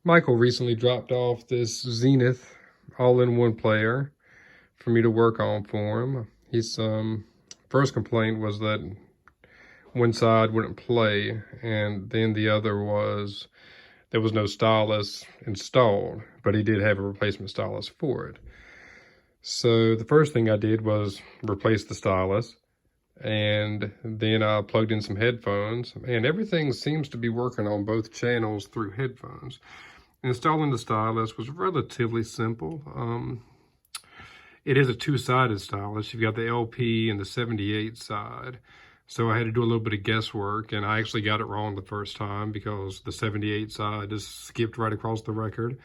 Michael recently dropped off this Zenith all-in-one player for me to work on for him. His first complaint was that one side wouldn't play, and then the other was there was no stylus installed, but he did have a replacement stylus for it. So the first thing I did was replace the stylus, and then I plugged in some headphones, and everything seems to be working on both channels through headphones. Installing the stylus was relatively simple. It is a two-sided stylus. You've got the LP and the 78 side. So I had to do a little bit of guesswork, and I actually got it wrong the first time because the 78 side just skipped right across the record.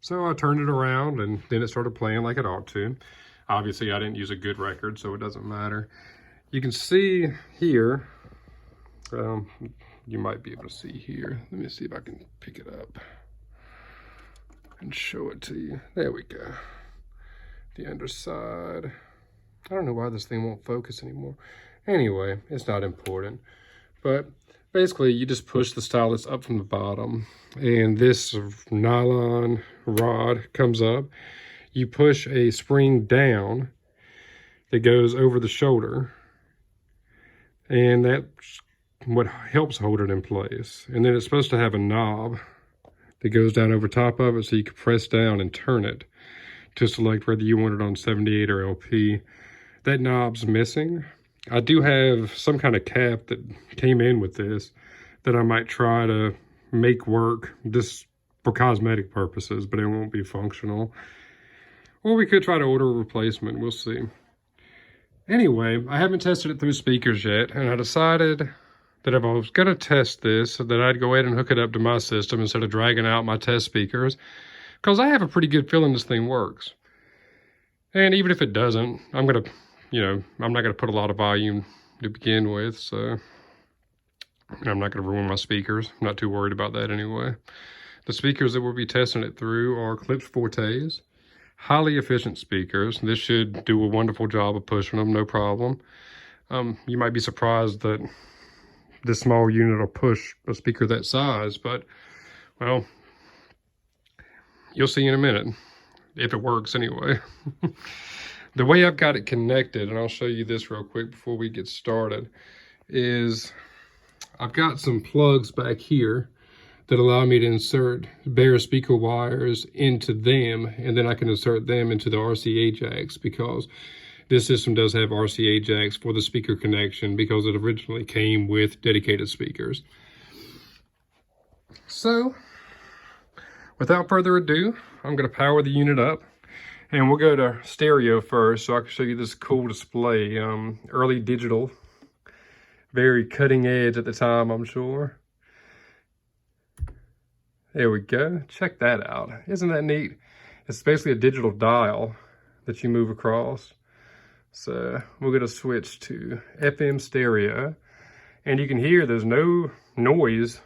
So I turned it around, and then it started playing like it ought to. Obviously, I didn't use a good record, so it doesn't matter. You can see here, you might be able to see here. Let me see if I can pick it up and show it to you. There we go. The underside. I don't know why this thing won't focus anymore. Anyway, it's not important. But basically, you just push the stylus up from the bottom, and this nylon rod comes up. You push a spring down that goes over the shoulder, and that's what helps hold it in place. And then it's supposed to have a knob that goes down over top of it, so you can press down and turn it to select whether you want it on 78 or LP. That knob's missing. I do have some kind of cap that came in with this that I might try to make work just for cosmetic purposes, but it won't be functional. Or we could try to order a replacement, we'll see. Anyway, I haven't tested it through speakers yet, and I decided that if I was going to test this, that I'd go ahead and hook it up to my system instead of dragging out my test speakers, because I have a pretty good feeling this thing works. And even if it doesn't, I'm not going to put a lot of volume to begin with, so I'm not going to ruin my speakers. I'm not too worried about that anyway. The speakers that we'll be testing it through are Klipsch Fortes, highly efficient speakers. This should do a wonderful job of pushing them, no problem. You might be surprised that this small unit will push a speaker that size, but, well, you'll see in a minute, if it works anyway. The way I've got it connected, and I'll show you this real quick before we get started, is I've got some plugs back here that allow me to insert bare speaker wires into them, and then I can insert them into the RCA jacks, because this system does have RCA jacks for the speaker connection because it originally came with dedicated speakers. So, without further ado, I'm going to power the unit up, and we'll go to stereo first so I can show you this cool display. Early digital, very cutting edge at the time, I'm sure. There we go. Check that out. Isn't that neat? It's basically a digital dial that you move across. So we're going to switch to FM stereo, and you can hear there's no noise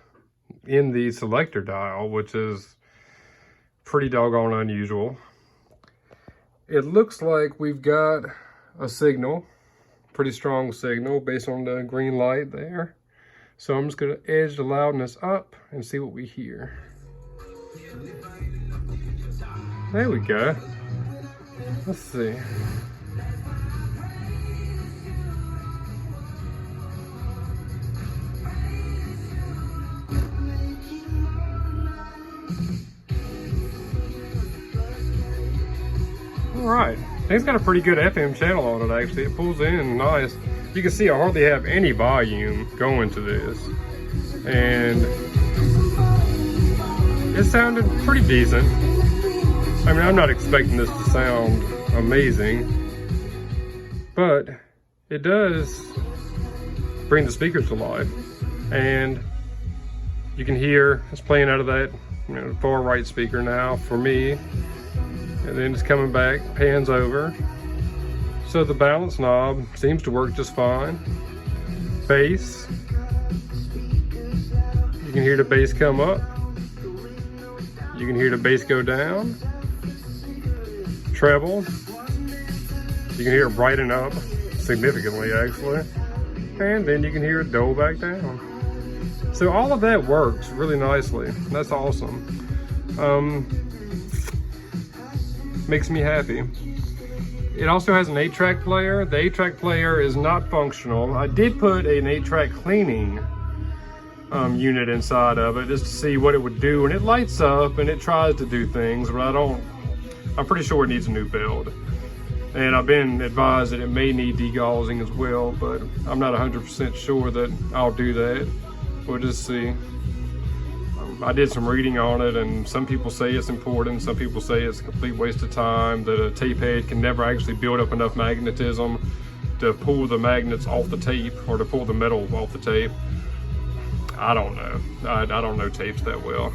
in the selector dial, which is pretty doggone unusual. It looks like we've got a signal, pretty strong signal based on the green light there. So I'm just going to edge the loudness up and see what we hear. There we go. Let's see. All right, it's got a pretty good FM channel on it actually. It pulls in nice. You can see I hardly have any volume going to this, and it sounded pretty decent. I mean, I'm not expecting this to sound amazing, but it does bring the speakers to life, and you can hear it's playing out of that far right speaker now for me. And then it's coming back, pans over. So the balance knob seems to work just fine. Bass. You can hear the bass come up. You can hear the bass go down. Treble. You can hear it brighten up significantly actually. And then you can hear it dull back down. So all of that works really nicely. That's awesome. Makes me happy. It also has an 8-track player. The 8-track player is not functional. I did put an 8-track cleaning unit inside of it just to see what it would do, and it lights up and it tries to do things, but I'm pretty sure it needs a new build. And I've been advised that it may need degaussing as well, but I'm not 100% sure that I'll do that. We'll just see. I did some reading on it, and some people say it's important, some people say it's a complete waste of time, that a tape head can never actually build up enough magnetism to pull the magnets off the tape, or to pull the metal off the tape. I don't know. I don't know tapes that well.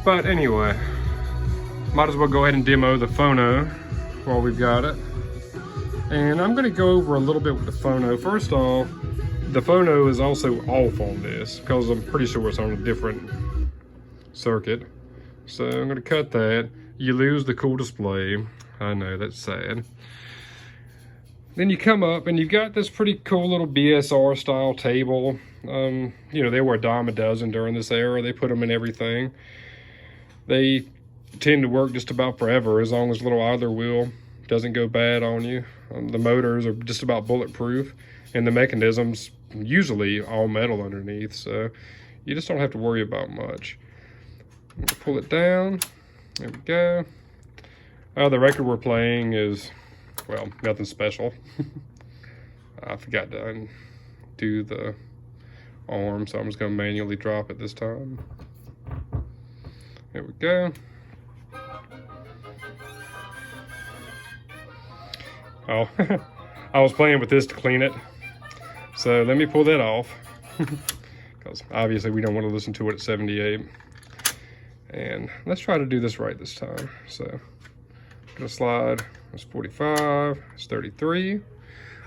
But anyway, might as well go ahead and demo the phono while we've got it. And I'm gonna go over a little bit with the phono. First off, the phono is also off on this because I'm pretty sure it's on a different circuit. So I'm gonna cut that. You lose the cool display. I know, that's sad. Then you come up and you've got this pretty cool little BSR style table. You know, they were a dime a dozen during this era. They put them in everything. They tend to work just about forever as long as the little idler wheel doesn't go bad on you. The motors are just about bulletproof, and the mechanisms usually all metal underneath, so you just don't have to worry about much. Pull it down. There we go. The record we're playing is, well, nothing special. I forgot to undo the arm, so I'm just going to manually drop it this time. There we go. Oh, I was playing with this to clean it. So let me pull that off, because obviously we don't want to listen to it at 78. And let's try to do this right this time. So I'm gonna slide, it's 45, it's 33.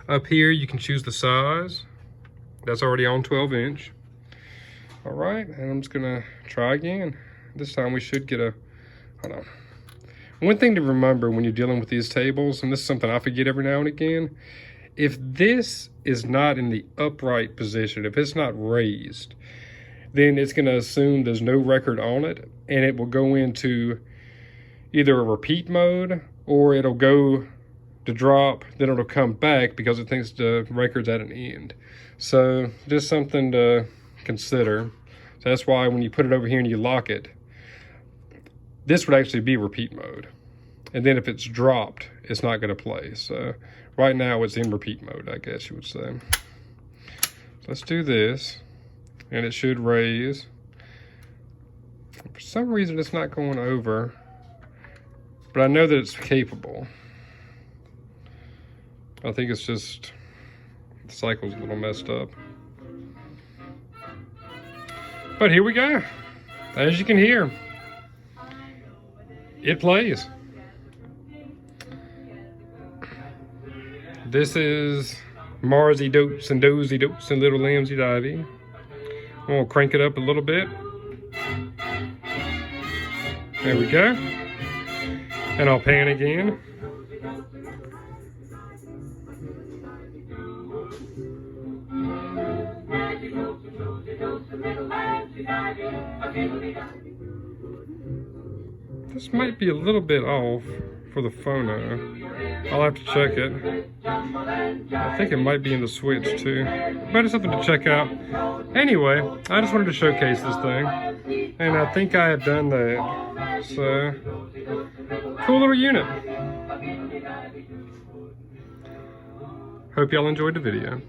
Up here you can choose the size. That's already on 12-inch. All right, and I'm just gonna try again. This time we should get a, hold on. One thing to remember when you're dealing with these tables, and this is something I forget every now and again, if this is not in the upright position, if it's not raised, then it's going to assume there's no record on it, and it will go into either a repeat mode, or it'll go to drop, then it'll come back because it thinks the record's at an end. So just something to consider. So that's why when you put it over here and you lock it, this would actually be repeat mode. And then if it's dropped, it's not going to play. So right now it's in repeat mode, I guess you would say. So let's do this, and it should raise. For some reason it's not going over, but I know that it's capable. I think it's just the cycle's a little messed up. But here we go. As you can hear, it plays. This is Marsy Dotes and Dozy Dotes and Little Limsy Divey. I'm gonna crank it up a little bit. There we go. And I'll pan again. This might be a little bit off for the phono. I'll have to check it. I think it might be in the switch too, but it's something to check out. Anyway, I just wanted to showcase this thing, and I think I have done that. So, cool little unit. Hope y'all enjoyed the video.